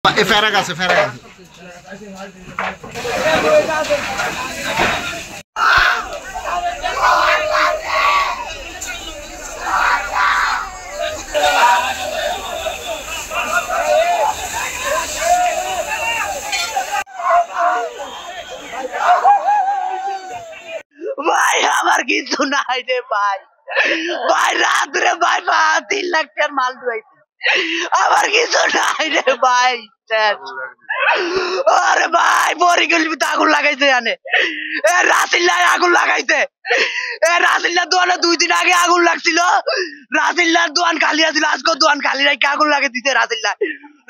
ফেরা গেছে ফেরা গেছে। ভাই আমার কিছু নাই রে ভাই, ভাই রাত রে ভাই 3 লাখ টাকার মাল ঢুকাইছে, আমার কিছু নাই রে ভাই। আরে ভাই বরিগলিতে আগুন লাগাইছে, জানে রাসিল্লায় আগুন লাগাইছে। রাসিল্লার দোয়ানে 2 দিন আগে আগুন লাগছিল, রাসিল্লার দোয়ান খালি আছিল, আজকে দোয়ান খালি রাখি আগুন লাগিয়ে দিতে।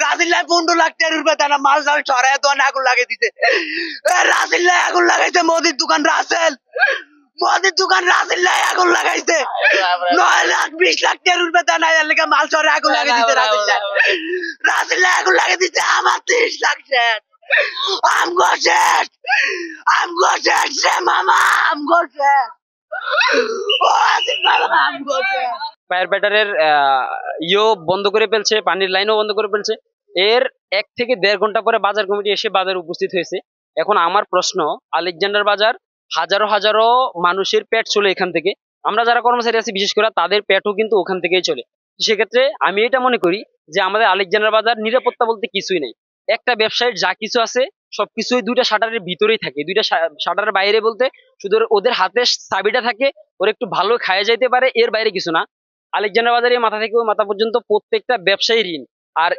রাসিল্লায় 15 লাখ টাকার রুপে তারা মাল সাল ছড়ায় দোয়ানে আগুন লাগিয়ে দিতে। রাসিল্লায় আগুন লাগাইছে মোদির দোকান রাসেল, মোদির দোকান রাসিল্লায় আগুন লাগাইছে। 9 লাখ 20 লাখ টাকার রুপে তারা লেগে মাল ছড়ায় আগুন লাগিয়ে দিতে। রাসিল্লায় আগুন লাগিয়ে দিতে। আমার 30 লাখ শেষ, আমগো শেষ, আমগো শেষ রে মামা, আমগো শেষ। ফায়ার ব্যাটারের বন্ধ করে ফেলছে, পানির লাইনও বন্ধ করে ফেলছে। এর 1 থেকে 1.5 ঘন্টা পরে বাজার কমিটি এসে বাজারে উপস্থিত হয়েছে। এখন আমার প্রশ্ন, আলেকজান্ডার বাজার হাজারো হাজারো মানুষের পেট চলে এখান থেকে, আমরা যারা কর্মচারী আছি বিশেষ করে তাদের পেটও কিন্তু ওখান থেকেই চলে। সেক্ষেত্রে আমি এটা মনে করি যে আমাদের আলেকজান্ডার বাজার নিরাপত্তা বলতে কিছুই নেই। একটা ব্যবসায়ীর যা কিছু আছে সবকিছুই 2টা শাটারের ভিতরেই থাকে, 2টা শাটারের বাইরে বলতে শুধু ওদের হাতে চাবিটা থাকে, ওরা একটু ভালো খায় যাইতে পারে, এর বাইরে কিছু না। আলেকজান্ডার বাজারে মাথা থেকে ওই মাথা পর্যন্ত প্রত্যেকটা ব্যবসায়ী ঋণ। আর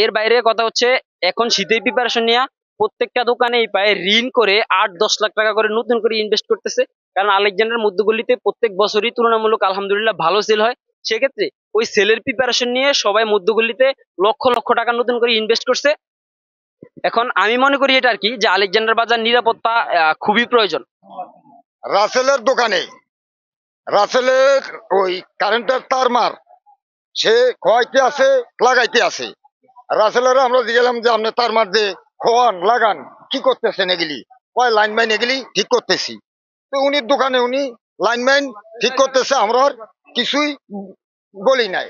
এর বাইরে কথা হচ্ছে, এখন শীতের প্রিপারেশন নিয়ে প্রত্যেকটা দোকানেই পায় ঋণ করে 8-10 লাখ টাকা করে নতুন করে ইনভেস্ট করতেছে। কারণ আলেকজান্ডার মধ্যগলিতে প্রত্যেক বছরই তুলনামূলক আলহামদুলিল্লাহ ভালো সেল হয়। সেক্ষেত্রে ওই সেলের প্রিপারেশন নিয়ে সবাই মধ্যগলিতে লক্ষ লক্ষ টাকা নতুন করে ইনভেস্ট করছে। এখন আমি মনে করি এটা আর কি, যে আলেকজান্ডার বাজার নিরাপত্তা খুবই প্রয়োজন। রাসেলের দোকানে রাসেলের ওই কারেন্টের তার মার সে খোয়াইতে আছে, লাগাইতে আছে। রাসেলের আমরা গেলাম যে আপনি তার মার দিয়ে খোয়ান লাগান, কি করতেছেন এগুলি? কয় লাইনম্যান এগুলি ঠিক করতেছি। তো উনি দোকানে উনি লাইনম্যান ঠিক করতেছে, আমরা আর কিছুই বলি নাই।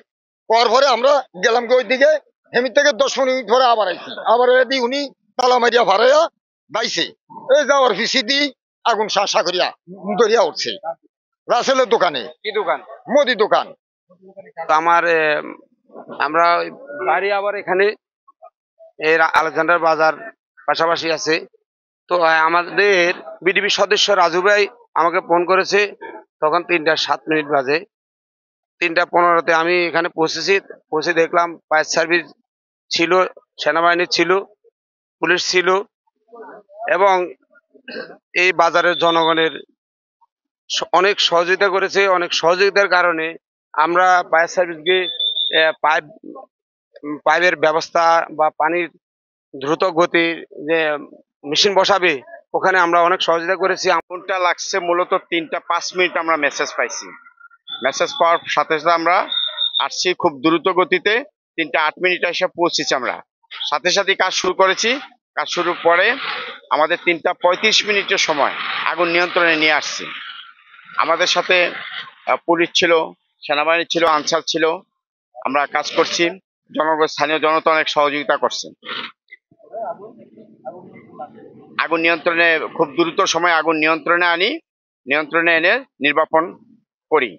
পর পরে আমরা গেলাম ওই দিকে, হেমি থেকে 10 মিনিট পরে আবার আইছি, আবার এদি উনি তালা মারিয়া ভাড়াইয়া বাইছে, এই যাওয়ার পিছি দি আগুন শাসা করিয়া দরিয়া উঠছে রাসেলের দোকানে। কি দোকান? মুদি দোকান। আমার আমরা বাড়ি আবার এখানে এই আলেকজান্ডার বাজার পাশাপাশি আছে। তো আমাদের বিডিবি সদস্য রাজু ভাই আমাকে ফোন করেছে, তখন 3টা 7 মিনিট বাজে। 3টা 15-তে আমি এখানে পৌঁছে দেখলাম ফায়ার সার্ভিস ছিল, সেনাবাহিনী ছিল, পুলিশ ছিল, এবং এই বাজারের জনগণের অনেক সহযোগিতা করেছে। অনেক সহযোগিতার কারণে আমরা ফায়ার সার্ভিসকে পাইপের ব্যবস্থা বা পানির দ্রুত গতির যে মেশিন বসাবে, ওখানে আমরা অনেক সহযোগিতা করেছি। আগুনটা লাগছে মূলত 3টা 5 মিনিট আমরা মেসেজ পাইছি। মেসেজ পাওয়ার সাথে সাথে আমরা আসছি খুব দ্রুত গতিতে, 3টা 8 মিনিট এসে পৌঁছেছি। আমরা সাথে সাথে কাজ শুরু করেছি। কাজ শুরুর পরে আমাদের 3টা 35 মিনিটের সময় আগুন নিয়ন্ত্রণে নিয়ে আসছি। আমাদের সাথে পুলিশ ছিল, সেনাবাহিনী ছিল, আনসার ছিল। আমরা কাজ করছি, স্থানীয় জনতা অনেক সহযোগিতা করছে। আগুন নিয়ন্ত্রণে খুব দ্রুত সময় আগুন নিয়ন্ত্রণে এনে নির্বাপন করি।